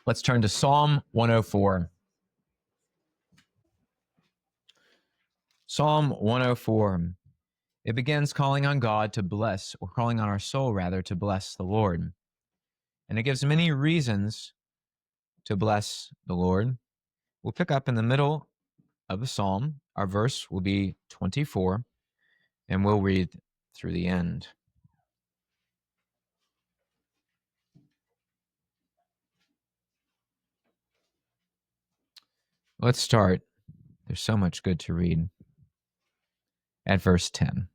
Let's turn to Psalm 104. Psalm 104. It begins calling on God to bless, or calling on our soul, rather, to bless the Lord. And it gives many reasons to bless the Lord. We'll pick up in the middle of the psalm. Our verse will be 24, and we'll read through the end. Let's start. There's so much good to read. At verse 10.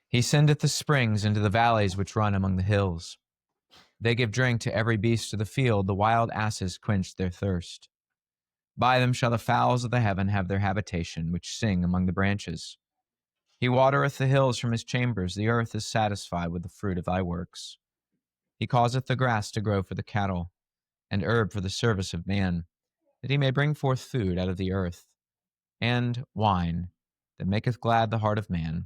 He sendeth the springs into the valleys which run among the hills. They give drink to every beast of the field. The wild asses quench their thirst. By them shall the fowls of the heaven have their habitation, which sing among the branches. He watereth the hills from his chambers. The earth is satisfied with the fruit of thy works. He causeth the grass to grow for the cattle, and herb for the service of man, that he may bring forth food out of the earth, and wine that maketh glad the heart of man,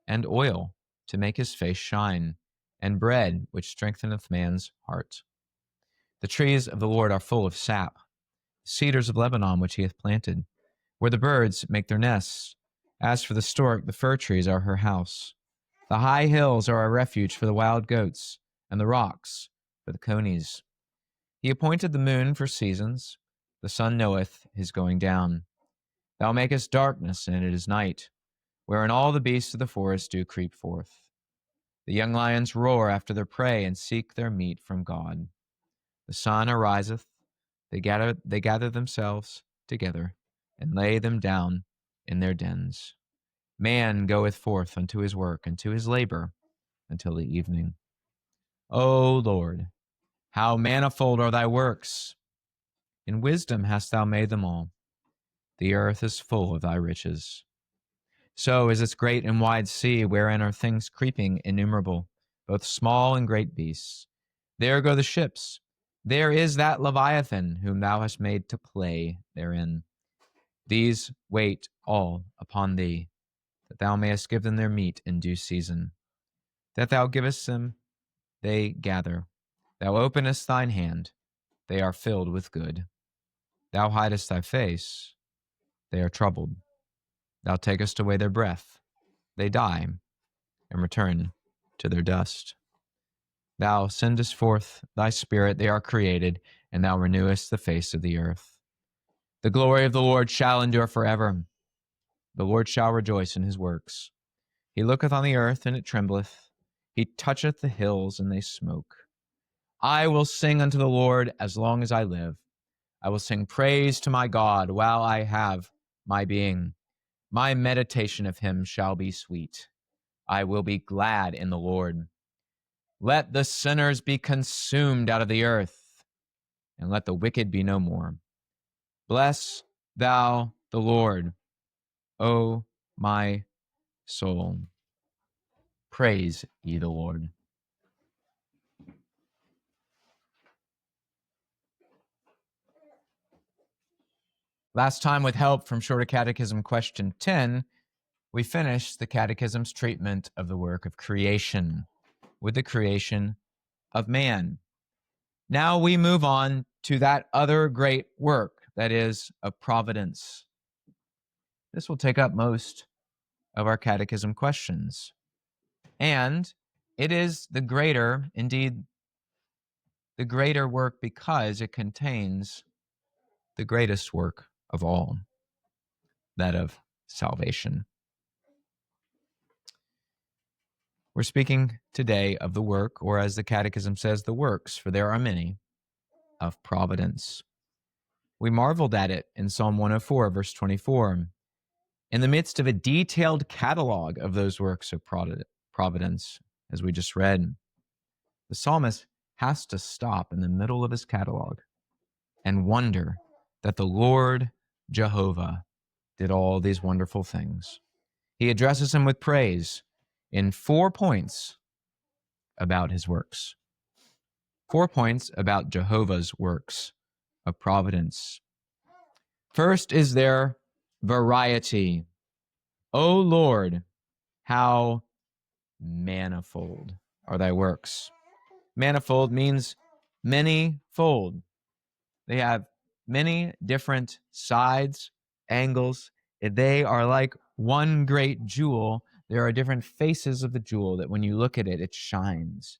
and oil to make his face shine, and bread which strengtheneth man's heart. The trees of the Lord are full of sap, cedars of Lebanon which he hath planted, where the birds make their nests. As for the stork, the fir trees are her house. The high hills are a refuge for the wild goats, and the rocks for the conies. He appointed the moon for seasons. The sun knoweth his going down. Thou makest darkness, and it is night, wherein all the beasts of the forest do creep forth. The young lions roar after their prey, and seek their meat from God. The sun ariseth, they gather themselves together, and lay them down in their dens. Man goeth forth unto his work, and to his labor until the evening. O Lord, how manifold are thy works! In wisdom hast thou made them all. The earth is full of thy riches. So is its great and wide sea, wherein are things creeping innumerable, both small and great beasts. There go the ships. There is that Leviathan, whom thou hast made to play therein. These wait all upon thee, that thou mayest give them their meat in due season. That thou givest them, they gather. Thou openest thine hand, they are filled with good. Thou hidest thy face, they are troubled. Thou takest away their breath, they die, and return to their dust. Thou sendest forth thy spirit, they are created, and thou renewest the face of the earth. The glory of the Lord shall endure forever. The Lord shall rejoice in his works. He looketh on the earth, and it trembleth. He toucheth the hills, and they smoke. I will sing unto the Lord as long as I live. I will sing praise to my God while I have my being. My meditation of him shall be sweet. I will be glad in the Lord. Let the sinners be consumed out of the earth, and let the wicked be no more. Bless thou the Lord, O my soul. Praise ye the Lord. Last time, with help from Shorter Catechism question 10, we finished the Catechism's treatment of the work of creation with the creation of man. Now we move on to that other great work, that is, of providence. This will take up most of our Catechism questions. And it is the greater, indeed, the greater work because it contains the greatest work of all, that of salvation. We're speaking today of the work, or as the Catechism says, the works, for there are many, of providence. We marveled at it in Psalm 104, verse 24. In the midst of a detailed catalog of those works of providence, as we just read, the psalmist has to stop in the middle of his catalog and wonder that the Lord Jehovah did all these wonderful things. He addresses him with praise in 4 points about his works. 4 points about Jehovah's works of providence. First is their variety. O Lord, how manifold are thy works. Manifold means many-fold. They have many different sides, angles. They are like one great jewel. There are different faces of the jewel that when you look at it, it shines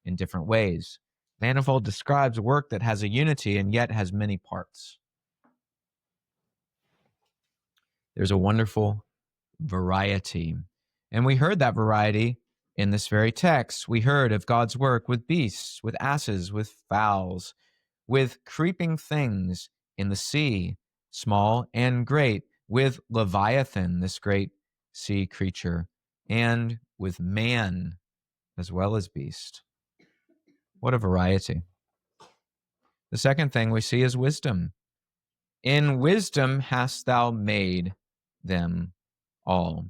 in different ways. Manifold describes work that has a unity and yet has many parts. There's a wonderful variety. And we heard that variety in this very text. We heard of God's work with beasts, with asses, with fowls, with creeping things in the sea, small and great, with Leviathan, this great sea creature, and with man as well as beast. What a variety. The second thing we see is wisdom. In wisdom hast thou made them all.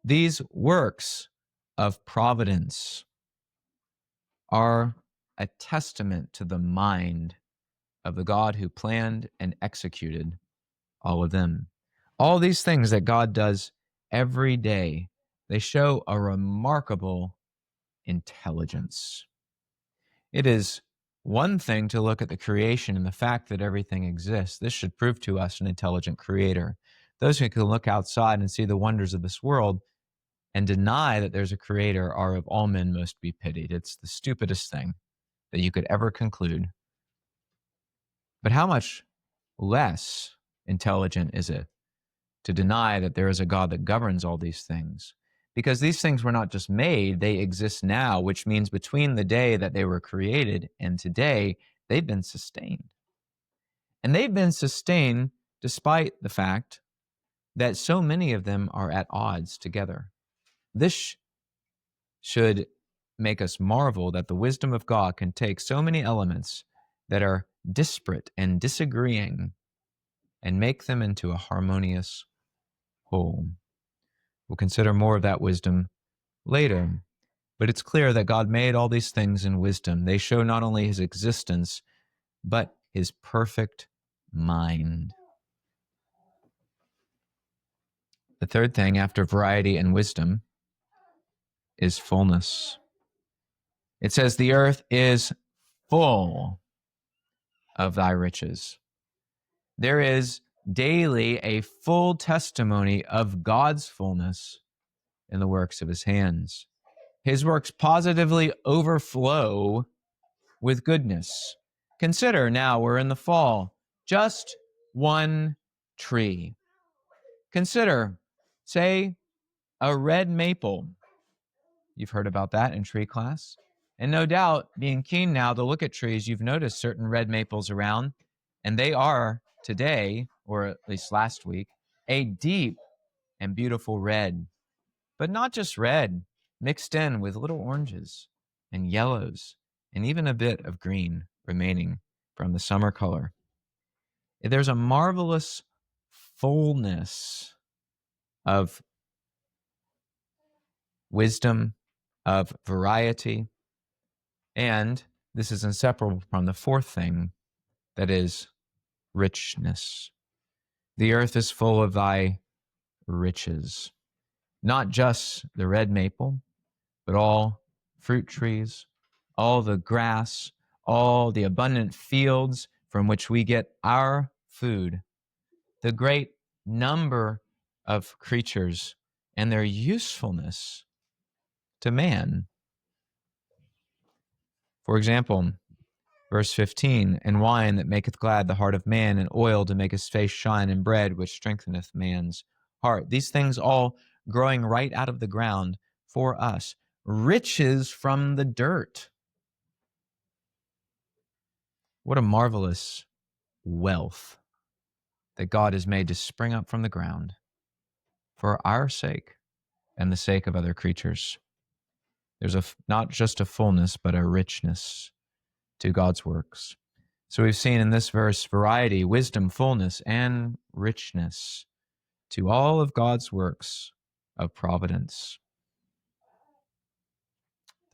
These works of providence are a testament to the mind of the God who planned and executed all of them. All these things that God does every day, they show a remarkable intelligence. It is one thing to look at the creation and the fact that everything exists. This should prove to us an intelligent creator. Those who can look outside and see the wonders of this world and deny that there's a creator are of all men most be pitied. It's the stupidest thing that you could ever conclude. But how much less intelligent is it to deny that there is a God that governs all these things? Because these things were not just made, they exist now, which means between the day that they were created and today, they've been sustained. And they've been sustained despite the fact that so many of them are at odds together. This should make us marvel that the wisdom of God can take so many elements that are disparate and disagreeing and make them into a harmonious whole. We'll consider more of that wisdom later, but it's clear that God made all these things in wisdom. They show not only his existence, but his perfect mind. The third thing after variety and wisdom is fullness. It says, the earth is full of thy riches. There is daily a full testimony of God's fullness in the works of his hands. His works positively overflow with goodness. Consider now we're in the fall, just one tree. Consider, say, a red maple. You've heard about that in tree class. And no doubt, being keen now to look at trees, you've noticed certain red maples around, and they are today, or at least last week, a deep and beautiful red. But not just red, mixed in with little oranges and yellows and even a bit of green remaining from the summer color. There's a marvelous fullness of wisdom, of variety, and this is inseparable from the fourth thing, that is richness. The earth is full of thy riches, not just the red maple, but all fruit trees, all the grass, all the abundant fields from which we get our food, the great number of creatures and their usefulness to man. For example, verse 15, and wine that maketh glad the heart of man, and oil to make his face shine, and bread which strengtheneth man's heart. These things all growing right out of the ground for us. Riches from the dirt. What a marvelous wealth that God has made to spring up from the ground for our sake and the sake of other creatures. There's not just a fullness, but a richness to God's works. So we've seen in this verse variety, wisdom, fullness, and richness to all of God's works of providence.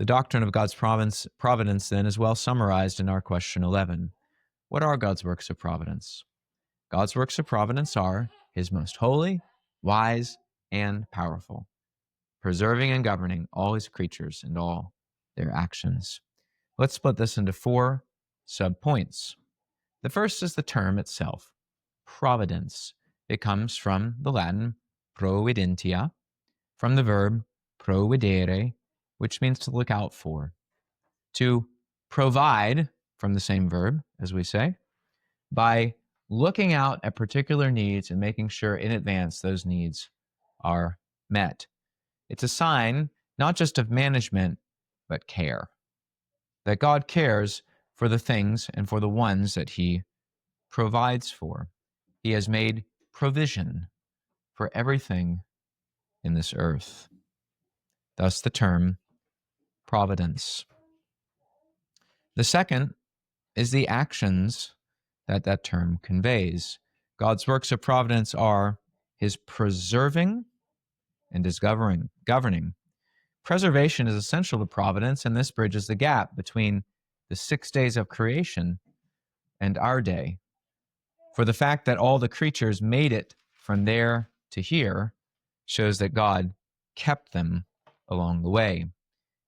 The doctrine of God's providence then is well summarized in our question 11. What are God's works of providence? God's works of providence are his most holy, wise, and powerful, preserving and governing all his creatures and all their actions. Let's split this into 4 subpoints. The first is the term itself, providence. It comes from the Latin providentia, from the verb providere, which means to look out for. To provide, from the same verb, as we say, by looking out at particular needs and making sure in advance those needs are met. It's a sign not just of management, but care. That God cares for the things and for the ones that he provides for. He has made provision for everything in this earth. Thus the term providence. The second is the actions that that term conveys. God's works of providence are his preserving and his governing. Preservation is essential to providence, and this bridges the gap between the 6 days of creation and our day. For the fact that all the creatures made it from there to here shows that God kept them along the way.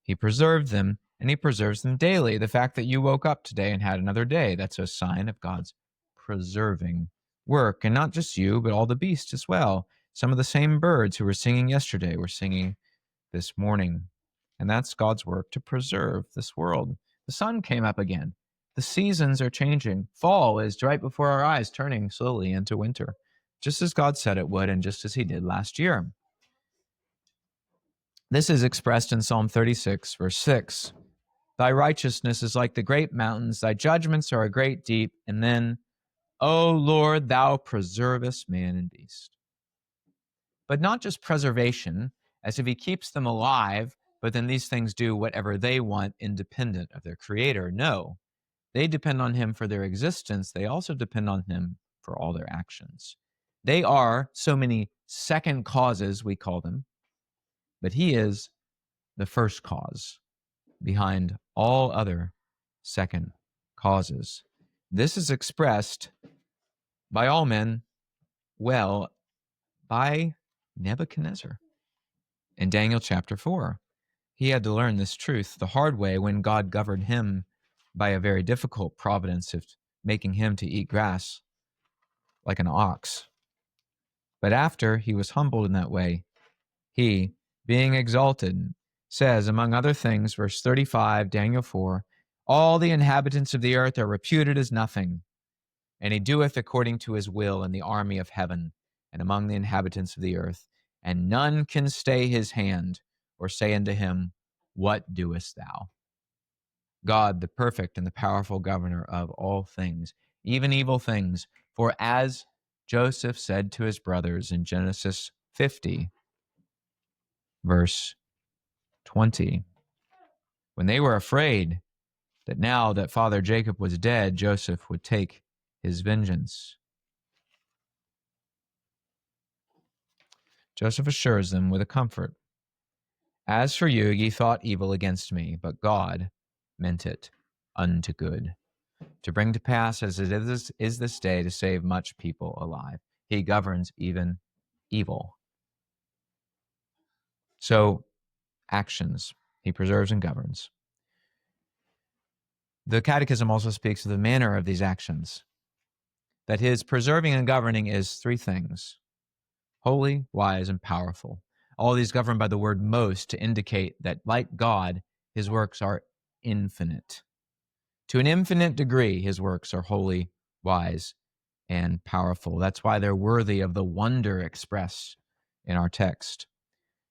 He preserved them, and he preserves them daily. The fact that you woke up today and had another day, that's a sign of God's preserving work. And not just you, but all the beasts as well. Some of the same birds who were singing yesterday were singing this morning. And that's God's work to preserve this world. The sun came up again. The seasons are changing. Fall is right before our eyes, turning slowly into winter, just as God said it would, and just as he did last year. This is expressed in Psalm 36, verse 6. Thy righteousness is like the great mountains, thy judgments are a great deep, and then, O Lord, thou preservest man and beast. But not just preservation, as if he keeps them alive, but then these things do whatever they want independent of their creator. No, they depend on him for their existence. They also depend on him for all their actions. They are so many second causes, we call them, but he is the first cause behind all other second causes. This is expressed by all men, well, by Nebuchadnezzar in Daniel chapter 4. He had to learn this truth the hard way when God governed him by a very difficult providence of making him to eat grass like an ox. But after he was humbled in that way, he, being exalted, says, among other things, verse 35, Daniel 4, all the inhabitants of the earth are reputed as nothing, and he doeth according to his will in the army of heaven and among the inhabitants of the earth, and none can stay his hand or say unto him, what doest thou? God, the perfect and the powerful governor of all things, even evil things. For as Joseph said to his brothers in Genesis 50, verse 20, when they were afraid that now that Father Jacob was dead, Joseph would take his vengeance, Joseph assures them with a comfort. As for you, ye thought evil against me, but God meant it unto good, to bring to pass as it is this day, to save much people alive. He governs even evil. So, actions, he preserves and governs. The Catechism also speaks of the manner of these actions, that his preserving and governing is three things: holy, wise, and powerful. All these governed by the word most to indicate that, like God, his works are infinite. To an infinite degree, his works are holy, wise, and powerful. That's why they're worthy of the wonder expressed in our text.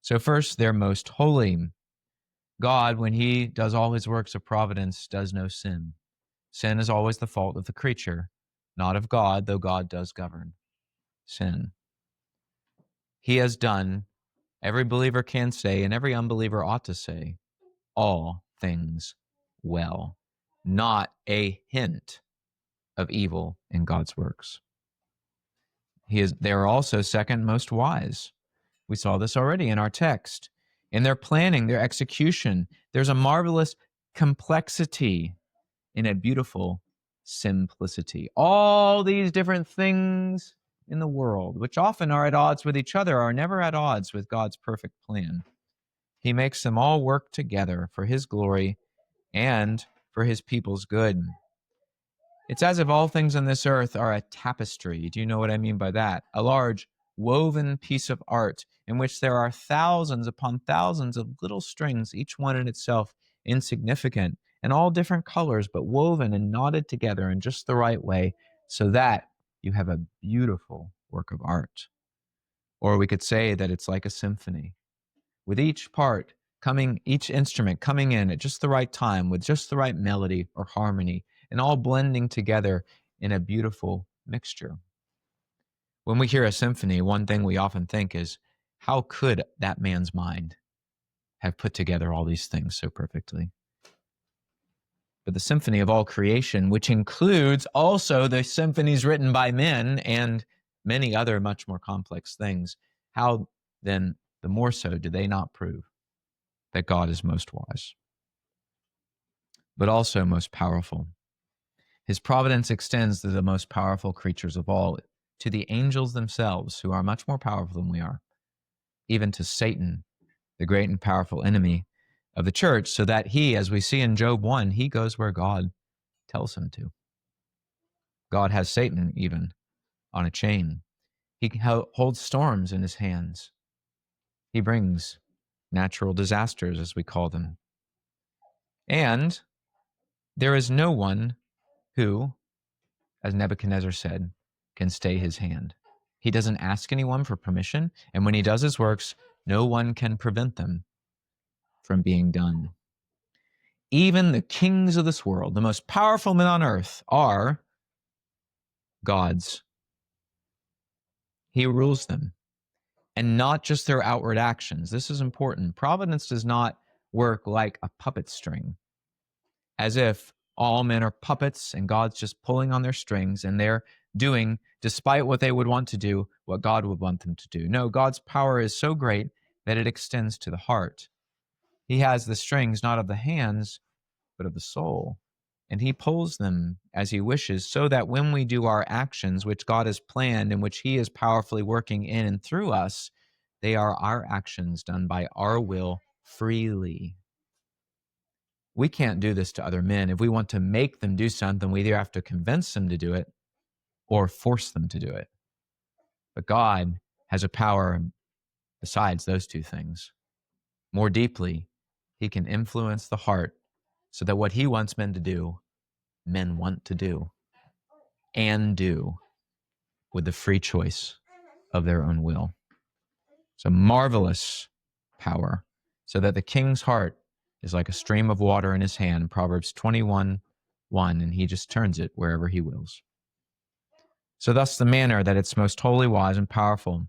So first, they're most holy. God, when he does all his works of providence, does no sin. Sin is always the fault of the creature, not of God, though God does govern sin. He has done, every believer can say, and every unbeliever ought to say, all things well. Not a hint of evil in God's works. They are also second most wise. We saw this already in our text. In their planning, their execution, there's a marvelous complexity in a beautiful simplicity. All these different things in the world, which often are at odds with each other, are never at odds with God's perfect plan. He makes them all work together for his glory and for his people's good. It's as if all things on this earth are a tapestry. Do you know what I mean by that? A large woven piece of art in which there are thousands upon thousands of little strings, each one in itself insignificant, and all different colors, but woven and knotted together in just the right way so that you have a beautiful work of art. Or we could say that it's like a symphony, with each part coming, each instrument coming in at just the right time, with just the right melody or harmony, and all blending together in a beautiful mixture. When we hear a symphony, one thing we often think is, how could that man's mind have put together all these things so perfectly? But the symphony of all creation, which includes also the symphonies written by men and many other much more complex things, how then the more so do they not prove that God is most wise, but also most powerful? His providence extends to the most powerful creatures of all, to the angels themselves, who are much more powerful than we are, even to Satan, the great and powerful enemy of the church, so that he, as we see in Job 1, he goes where God tells him to. God has Satan even on a chain. He holds storms in his hands. He brings natural disasters, as we call them. And there is no one who, as Nebuchadnezzar said, can stay his hand. He doesn't ask anyone for permission, and when he does his works, no one can prevent them from being done. Even the kings of this world, the most powerful men on earth, are God's. He rules them, and not just their outward actions. This is important. Providence does not work like a puppet string, as if all men are puppets and God's just pulling on their strings and they're doing, despite what they would want to do, what God would want them to do. No, God's power is so great that it extends to the heart. He has the strings not of the hands, but of the soul. And he pulls them as he wishes, so that when we do our actions, which God has planned and which he is powerfully working in and through us, they are our actions done by our will freely. We can't do this to other men. If we want to make them do something, we either have to convince them to do it or force them to do it. But God has a power besides those two things. More deeply, he can influence the heart so that what he wants men to do, men want to do and do with the free choice of their own will. It's a marvelous power, so that the king's heart is like a stream of water in his hand, Proverbs 21:1, and he just turns it wherever he wills. So thus the manner that it's most holy, wise, and powerful.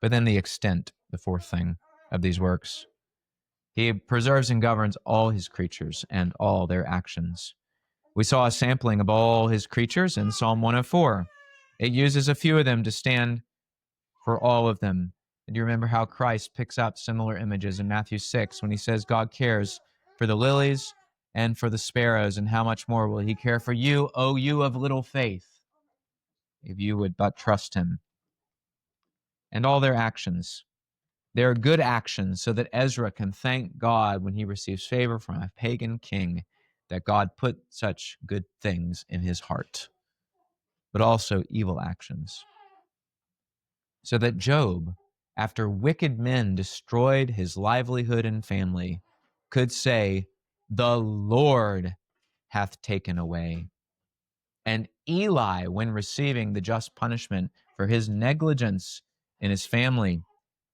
But then the extent, the fourth thing of these works. He preserves and governs all his creatures and all their actions. We saw a sampling of all his creatures in Psalm 104. It uses a few of them to stand for all of them. And you remember how Christ picks up similar images in Matthew 6 when he says God cares for the lilies and for the sparrows, and how much more will he care for you, O you of little faith, if you would but trust him. And all their actions. They are good actions, so that Ezra can thank God when he receives favor from a pagan king, that God put such good things in his heart, but also evil actions. So that Job, after wicked men destroyed his livelihood and family, could say, the Lord hath taken away. And Eli, when receiving the just punishment for his negligence in his family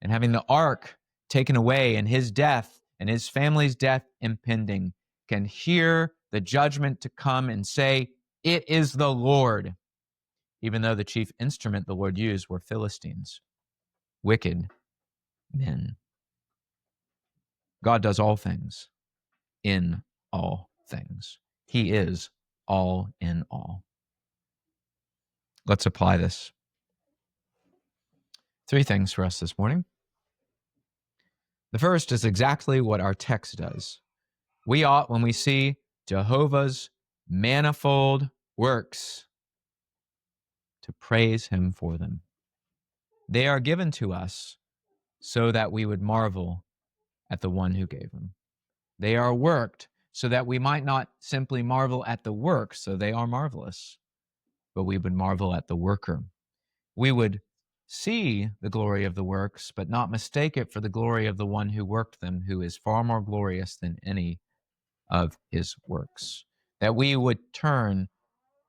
and having the ark taken away and his death and his family's death impending, can hear the judgment to come and say, it is the Lord, even though the chief instrument the Lord used were Philistines, wicked men. God does all things in all things. He is all in all. Let's apply this. 3 things for us this morning. The first is exactly what our text does. We ought, when we see Jehovah's manifold works, to praise him for them. They are given to us so that we would marvel at the one who gave them. They are worked so that we might not simply marvel at the work, so they are marvelous, but we would marvel at the worker. We would see the glory of the works, but not mistake it for the glory of the one who worked them, who is far more glorious than any of his works. That we would turn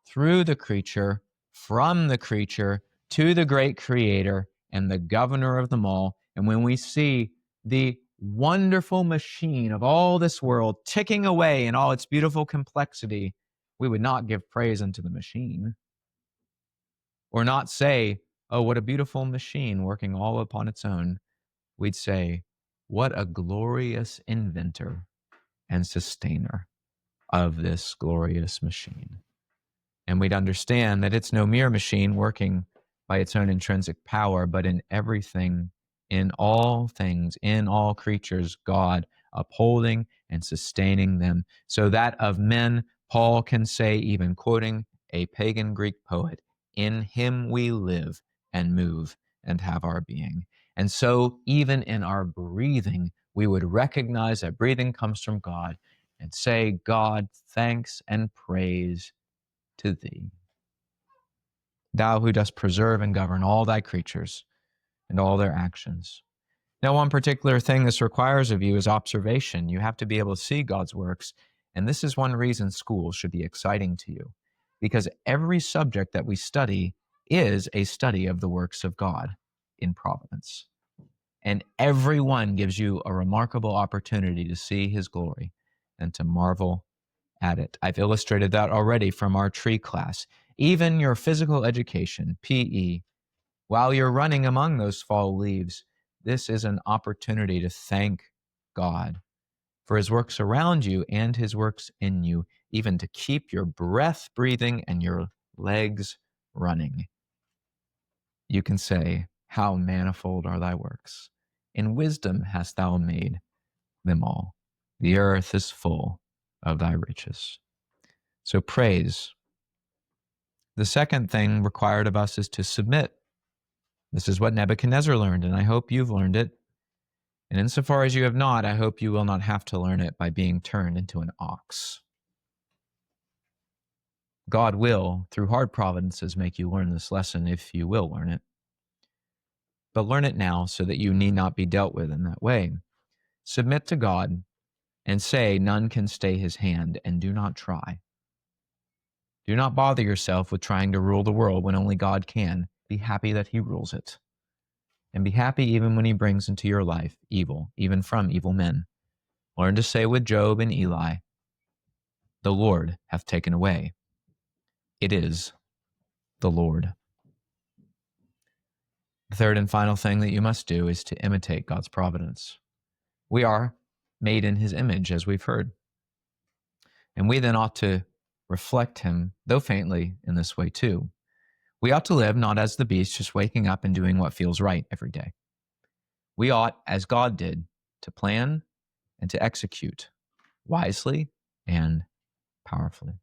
through the creature, from the creature, to the great creator and the governor of them all. And when we see the wonderful machine of all this world ticking away in all its beautiful complexity, we would not give praise unto the machine, or not say, oh, what a beautiful machine working all upon its own. We'd say, what a glorious inventor and sustainer of this glorious machine. And we'd understand that it's no mere machine working by its own intrinsic power, but in everything, in all things, in all creatures, God upholding and sustaining them, so that of men, Paul can say, even quoting a pagan Greek poet, in him we live and move and have our being. And so even in our breathing, we would recognize that breathing comes from God and say, God, thanks and praise to thee, thou who dost preserve and govern all thy creatures and all their actions. Now, one particular thing this requires of you is observation. You have to be able to see God's works, and this is one reason school should be exciting to you, because every subject that we study is a study of the works of God in Providence. And every one gives you a remarkable opportunity to see his glory and to marvel at it. I've illustrated that already from our tree class. Even your physical education, PE, while you're running among those fall leaves, this is an opportunity to thank God for his works around you and his works in you, even to keep your breath breathing and your legs running. You can say, how manifold are thy works. In wisdom hast thou made them all. The earth is full of thy riches. So praise. The second thing required of us is to submit. This is what Nebuchadnezzar learned, and I hope you've learned it. And insofar as you have not, I hope you will not have to learn it by being turned into an ox. God will, through hard providences, make you learn this lesson if you will learn it. But learn it now so that you need not be dealt with in that way. Submit to God and say, none can stay his hand, and do not try. Do not bother yourself with trying to rule the world when only God can. Be happy that he rules it. And be happy even when he brings into your life evil, even from evil men. Learn to say with Job and Eli, the Lord hath taken away. It is the Lord. The third and final thing that you must do is to imitate God's providence. We are made in his image, as we've heard. And we then ought to reflect him, though faintly, in this way too. We ought to live not as the beast, just waking up and doing what feels right every day. We ought, as God did, to plan and to execute wisely and powerfully.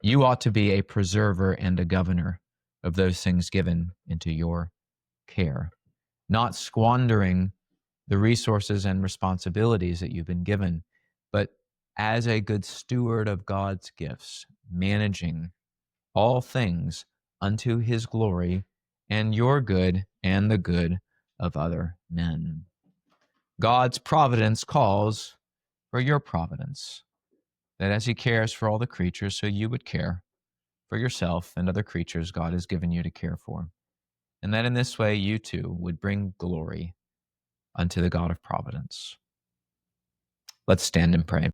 You ought to be a preserver and a governor of those things given into your care, not squandering the resources and responsibilities that you've been given, but as a good steward of God's gifts, managing all things unto his glory and your good and the good of other men. God's providence calls for your providence, that as he cares for all the creatures, so you would care for yourself and other creatures God has given you to care for, and that in this way you too would bring glory unto the God of providence. Let's stand and pray.